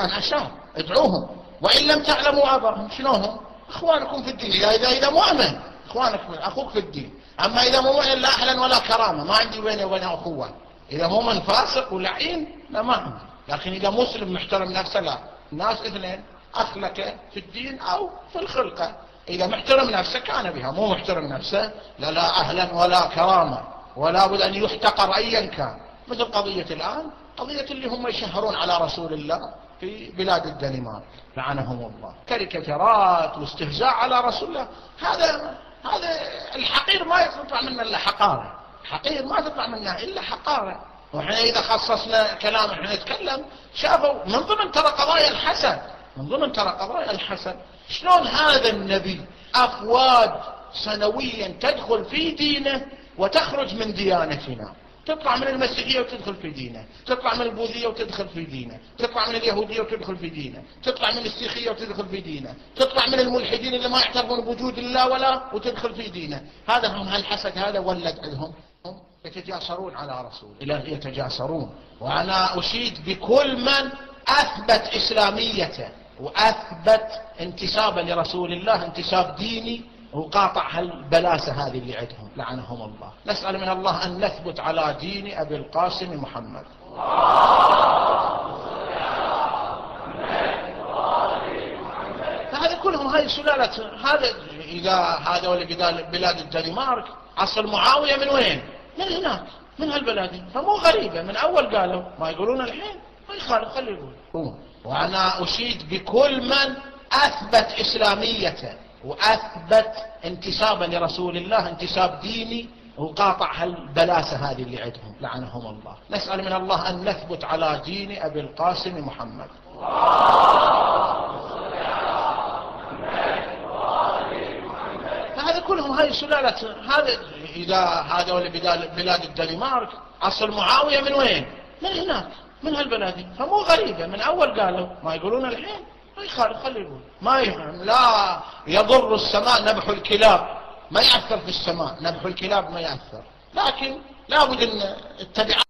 القرآن أشار ادعوهم وإن لم تعلموا آباءهم. شلونهم؟ إخوانكم في الدين. إذا مؤمن إخوانك أخوك في الدين. أما إذا مو مؤمن لا أهلا ولا كرامة، ما عندي بيني وبينه أخوة. إذا مؤمن فاسق ولعين لا ما عندي. لكن إذا مسلم محترم نفسه لا. الناس اثنين، أخلك في الدين أو في الخلقة. إذا محترم نفسه كان بها، مو محترم نفسه لا أهلا ولا كرامة، ولا بد أن يحتقر أيا كان. مثل قضية الآن، قضية اللي هم يشهرون على رسول الله في بلاد الدنمارك لعنهم الله، كاريكاتيرات واستهزاء على رسول الله. هذا الحقير ما يطلع منه إلا حقارة. الحقير ما تطلع منه إلا حقارة. وإحنا إذا خصصنا كلام إحنا نتكلم، شافوا من ضمن ترى قضايا الحسد، من ضمن ترى قضايا الحسد. شلون هذا النبي أفواج سنويا تدخل في دينه وتخرج من ديانتنا، تطلع من المسيحية وتدخل في دينه، تطلع من البوذية وتدخل في دينه، تطلع من اليهودية وتدخل في دينه، تطلع من السيخية وتدخل في دينه، تطلع من الملحدين اللي ما يعترفون بوجود الله ولا وتدخل في دينه. هذا هم هالحسد هذا ولد عندهم، يتجاسرون على رسول الله، يتجاسرون. وأنا أشيد بكل من أثبت إسلاميته وأثبت انتسابه لرسول الله انتساب ديني وقاطع هالبلاسة هذه اللي عندهم لعنهم الله. نسأل من الله أن نثبت على دين أبي القاسم محمد. هذا كلهم هاي سلالة. هذا اللي بلاد الدنمارك أصل معاوية من وين؟ من هناك، من هالبلاد. فمو غريبة، من أول قالوا ما يقولون الحين، ما يخالف خلي يقول. وأنا أشيد بكل من أثبت إسلاميته وأثبت انتسابا لرسول الله انتساب ديني وقاطع هالبلاسة هذه اللي عندهم لعنهم الله. نسأل من الله أن نثبت على دين أبي القاسم محمد. هذا كلهم هاي سلالة. هذا اللي بلاد الدنمارك أصل معاوية من وين؟ من هناك، من هالبلاد. فمو غريبة، من أول قالوا ما يقولون الحين، ما يخالف خلي يقول. ما يفهم. لا يضر السماء نبح الكلاب، ما يأثر في السماء نبح الكلاب، ما يأثر. لكن لابد أن التبعات